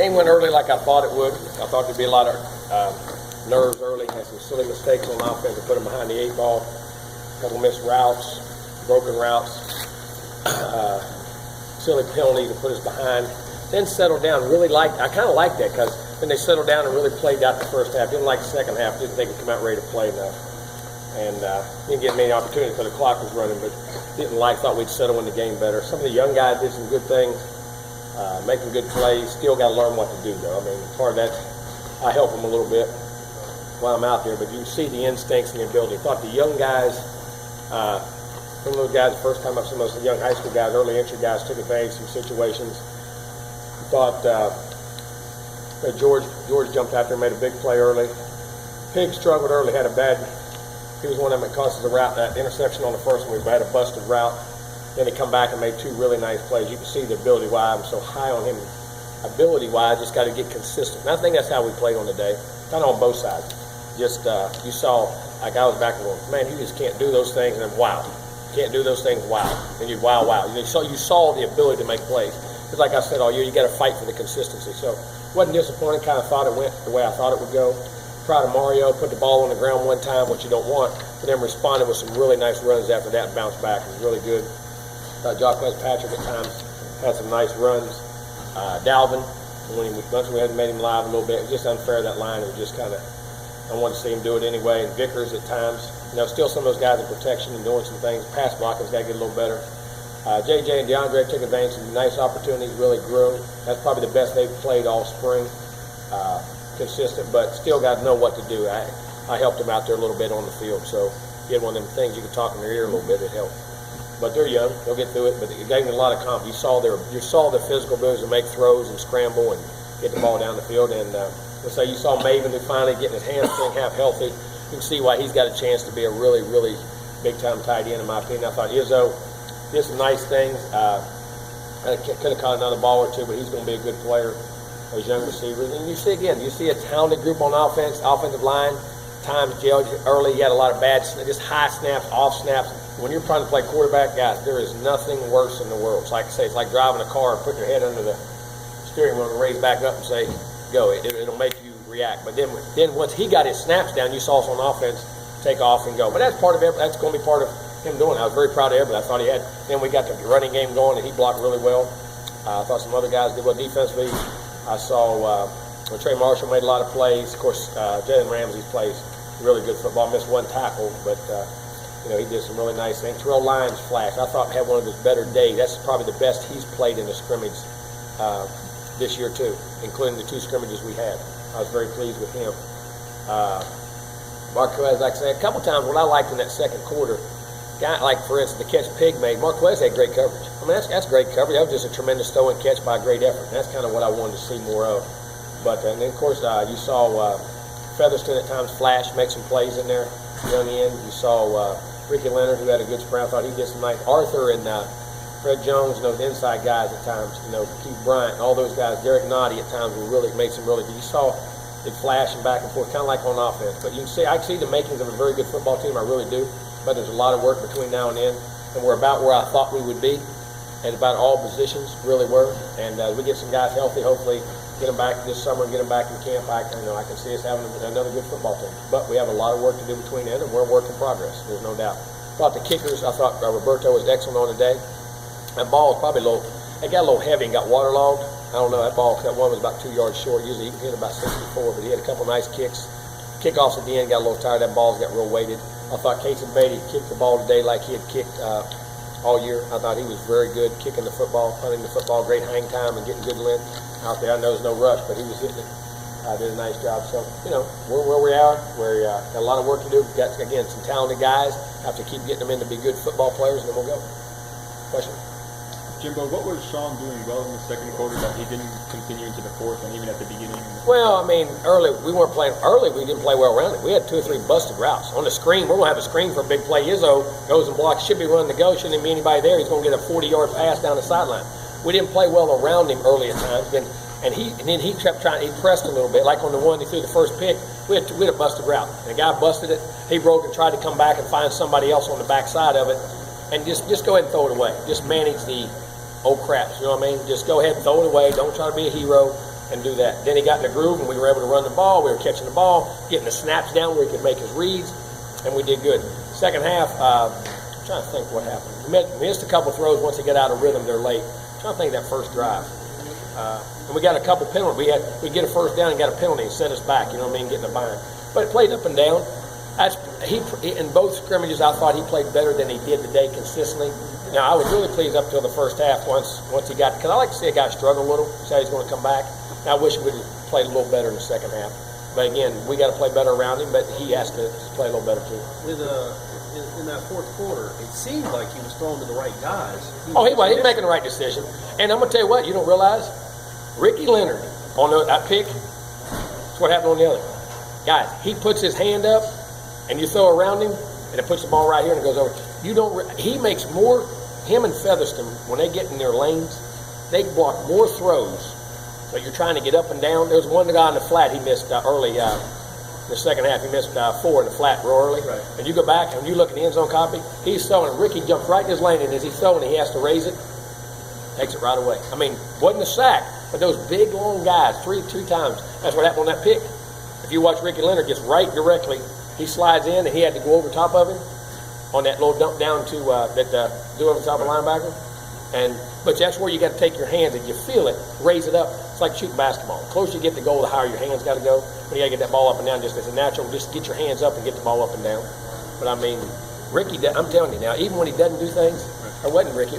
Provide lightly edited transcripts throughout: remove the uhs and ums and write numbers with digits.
Game went early like I thought it would. I thought there'd be a lot of nerves early. Had some silly mistakes on offense to put them behind the 8 ball. A couple missed routes, broken routes, silly penalty to put us behind. Then settled down. I kind of liked that because then they settled down and really played out the first half. Didn't like the second half. Didn't think it come out ready to play enough. And didn't get many opportunities because the clock was running, but thought we'd settle in the game better. Some of the young guys did some good things, making good plays. Still got to learn what to do, though. I mean, part of that, I help them a little bit while I'm out there, but you see the instincts and the ability. Thought the young guys, some of those guys, the first time some of those young high school guys, early entry guys, took advantage of some situations. Thought George jumped out there and made a big play early. Pig struggled early, had a bad. He was one of them that caused us a route, that interception on the first one. We had a busted route. Then he come back and made 2 really nice plays. You can see the ability-wise. I'm so high on him. Ability-wise, just got to get consistent. And I think that's how we played on the day, kind of on both sides. Just you saw, like I was back and going, man, you just can't do those things, and then wow. Can't do those things, wow. And you wow. You saw the ability to make plays. Because like I said all year, you got to fight for the consistency. So wasn't disappointed. Kind of thought it went the way I thought it would go. Proud of Mario, put the ball on the ground one time, which you don't want, but then responded with some really nice runs after that and bounced back. It was really good. Jock Patrick at times had some nice runs. Dalvin, once we had made him live a little bit, it was just unfair, that line. It was just kind of, I wanted to see him do it anyway. And Vickers at times, still some of those guys in protection and doing some things. Pass blocking's got to get a little better. JJ and DeAndre took advantage of some nice opportunities, really grew. That's probably the best they've played all spring. Consistent, but still got to know what to do. I helped him out there a little bit on the field, so he had one of them things you could talk in their ear a little bit. It helped. But they're young; they'll get through it. But it gave them a lot of confidence. You saw the physical ability to make throws and scramble and get the ball down the field. And so you saw Maven who finally getting his hamstring half healthy. You can see why he's got a chance to be a really, really big time tight end in my opinion. I thought Izzo did some nice things. Could have caught another ball or two, but he's going to be a good player. Those young receivers, and you see a talented group on offense, offensive line. Times jailed early, you had a lot of bad, just high snaps, off snaps. When you're trying to play quarterback, guys, there is nothing worse in the world. It's like driving a car and putting your head under the steering wheel and raise back up and say, go. It'll make you react. But then once he got his snaps down, you saw us on offense take off and go. But that's part of it. That's going to be part of him doing it. I was very proud of everybody. I thought he had. Then we got the running game going, and he blocked really well. I thought some other guys did well defensively. I saw Trey Marshall made a lot of plays. Of course, Jalen Ramsey plays really good football. Missed one tackle, but he did some really nice things. Terrell Lyons flashed. I thought had one of his better days. That's probably the best he's played in a scrimmage this year too, including the 2 scrimmages we had. I was very pleased with him. Marquez, like I said, a couple times what I liked in that second quarter, like for instance the catch Pig made, Marquez had great coverage. I mean that's great coverage. That was just a tremendous throw and catch by a great effort. And that's kind of what I wanted to see more of. But and then of course you saw Featherston at times flash, make some plays in there, young end. You saw Ricky Leonard who had a good sprint. I thought he did some nice. Arthur and Fred Jones, those inside guys at times. Keith Bryant, all those guys. Derek Noddy at times made some really. You saw it flashing back and forth, kind of like on offense. But you can see I see the makings of a very good football team. I really do. But there's a lot of work between now and then, and we're about where I thought we would be, and about all positions really were. And we get some guys healthy, hopefully get them back this summer and get them back in camp. I can see us having another good football team. But we have a lot of work to do between then, and we're a work in progress. There's no doubt. Thought the kickers. I thought Roberto was excellent on the day. That ball was probably a little. It got a little heavy and got waterlogged. I don't know. That one was about 2 yards short. Usually he can hit about 64, but he had a couple nice kicks. Kickoffs at the end got a little tired. That ball's got real weighted. I thought Casey Beatty kicked the ball today like he had kicked all year. I thought he was very good kicking the football, punting the football, great hang time and getting good length out there. I know there's no rush, but he was hitting it. Did a nice job. So, we're where we are. We're got a lot of work to do. We've got, again, some talented guys. Have to keep getting them in to be good football players, and then we'll go. Question? Jimbo, what was Sean doing well in the second quarter that he didn't continue into the fourth and even at the beginning? Well, I mean, early we weren't playing. Early we didn't play well around it. We had 2 or 3 busted routes on the screen. We're gonna have a screen for a big play. Izzo goes and blocks. Should be running the go. Shouldn't be anybody there. He's gonna get a 40-yard pass down the sideline. We didn't play well around him early at times. And then he kept trying. He pressed a little bit. Like on the one he threw the first pick, we had a busted route. And the guy busted it. He broke and tried to come back and find somebody else on the backside of it, and just go ahead and throw it away. Just manage the. Oh crap, you know what I mean? Just go ahead and throw it away. Don't try to be a hero. and do that. Then he got in the groove, and we were able to run the ball. We were catching the ball, getting the snaps down where he could make his reads, and we did good. Second half, I'm trying to think what happened. We missed a couple throws once he got out of rhythm. They're late. I'm trying to think of that first drive. And we got a couple penalties. We get a first down and got a penalty and set us back. You know what I mean? Getting a bind. But it played up and down. He in both scrimmages, I thought he played better than he did today consistently. Now, I was really pleased up till the first half once he got, because I like to see a guy struggle a little, see how he's going to come back. Now, I wish he would have played a little better in the second half. But again, we got to play better around him, but he has to play a little better too. In that fourth quarter, it seemed like he was throwing to the right guys. He was making the right decision. And I'm going to tell you what, you don't realize, Ricky Leonard on that pick, that's what happened on the other. Guys, he puts his hand up, and you throw around him, and it puts the ball right here and it goes over. He makes more, him and Featherston, when they get in their lanes, they block more throws. So you're trying to get up and down. There was one guy on the flat, he missed early, the second half, he missed 4 in the flat real early. Right. And you go back and you look at the end zone copy, he's throwing, and Ricky jumps right in his lane, and as he's throwing, he has to raise it, takes it right away. I mean, wasn't a sack, but those big, long guys, two times, that's what happened on that pick. If you watch Ricky Leonard, gets right directly, he slides in, and he had to go over top of him on that little dump down to do over top of the linebacker. But that's where you got to take your hands, and you feel it, raise it up. It's like shooting basketball. The closer you get to goal, the higher your hands got to go. But you got to get that ball up and down just as a natural. Just get your hands up and get the ball up and down. But I mean, Ricky, I'm telling you now, even when he doesn't do things, or wasn't Ricky,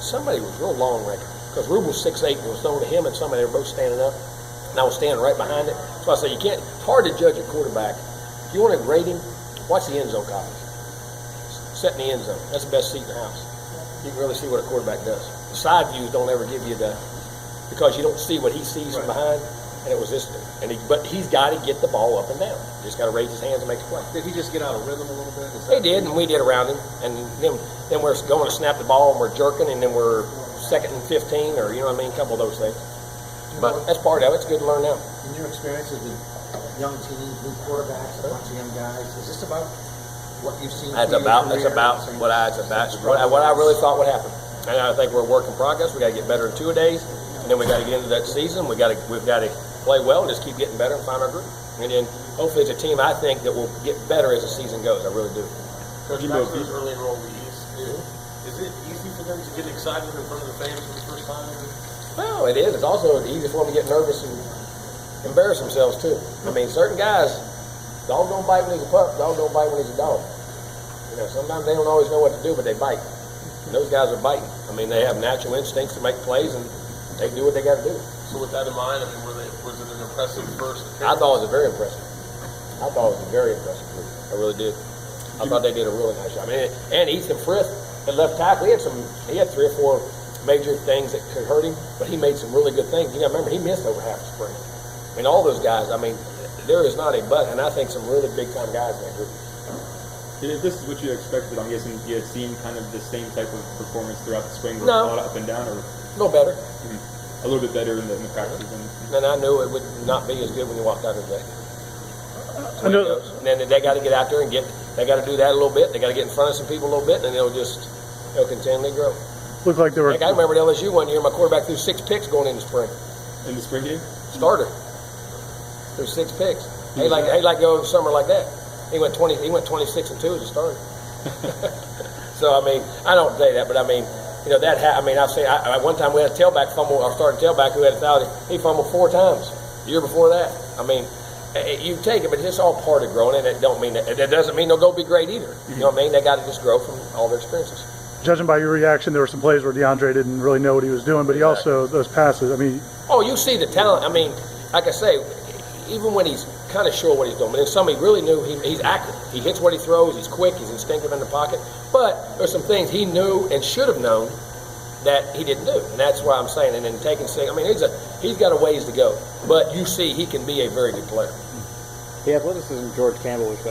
somebody was real long, Ricky, because Rube was 6'8", and it was thrown to him and somebody, they were both standing up, and I was standing right behind it. So I say, it's hard to judge a quarterback. If you want to grade him, watch the end zone copies. Sit in the end zone. That's the best seat in the house. You can really see what a quarterback does. The side views don't ever give you because you don't see what he sees from behind, and it was this thing. But he's got to get the ball up and down. Just got to raise his hands and make a play. Did he just get out of rhythm a little bit? He did, and we did around him. And then we're going to snap the ball, and we're jerking, and then we're 2nd and 15, or you know what I mean, a couple of those things. But that's part of it. It's good to learn now. In your experiences with young teams, new quarterbacks, a bunch of young guys, is this about what you've seen? That's about what I really thought would happen. And I think we're a work in progress. We got to get better in 2 days, and then we got to get into that season. We've got to play well and just keep getting better and find our group. And then hopefully it's a team I think that will get better as the season goes. I really do. Coach, back to those early enrollees, is it easy for them to get excited in front of the fans for the first time? Well, it is. It's also easy for them to get nervous and embarrass themselves too. I mean, certain guys, dog don't bite when he's a pup, dog don't bite when he's a dog. You know, sometimes they don't always know what to do, but they bite. And those guys are biting. I mean, they have natural instincts to make plays, and they do what they got to do. So with that in mind, I mean, was it an impressive first appearance? I thought it was very impressive. I thought it was a very impressive group. I really did. I thought they did a really nice job. I mean, and Ethan Frith at left tackle, he had 3 or 4 major things that could hurt him, but he made some really good things. You got to remember, he missed over half the spring. I mean, all those guys, I mean, there is not a but, and I think some really big-time guys in that group. If this is what you expected, I'm guessing you had seen kind of the same type of performance throughout the spring, No. a lot up and down, or A little better. a little bit better in the practices. And I knew it would not be as good when you walked out of the day. I know. And then they got to get out there and they got to do that a little bit. They got to get in front of some people a little bit, and then they'll continually grow. Looked like there were. Heck, I remember at LSU one year, my quarterback threw 6 picks going into spring. In the spring game? Starter. Threw 6 picks. He like go in the summer like that. He went 26 and 2 as a starter. So I mean, I don't say that, but I mean, you know that. One time we had a tailback fumble. Our starting tailback who had a foul. He fumbled 4 times. The year before that. I mean, you take it, but it's all part of growing, and it doesn't mean they'll go be great either. You know what I mean? They got to just grow from all their experiences. Judging by your reaction, there were some plays where DeAndre didn't really know what he was doing, but he also, those passes, I mean. Oh, you see the talent. I mean, like I say, even when he's kind of sure what he's doing, but then some he really knew he's accurate. He hits what he throws, he's quick, he's instinctive in the pocket. But there's some things he knew and should have known that he didn't do. And that's why I'm saying, and then taking, I mean, he's got a ways to go. But you see he can be a very good player. The athleticism George Campbell was showing.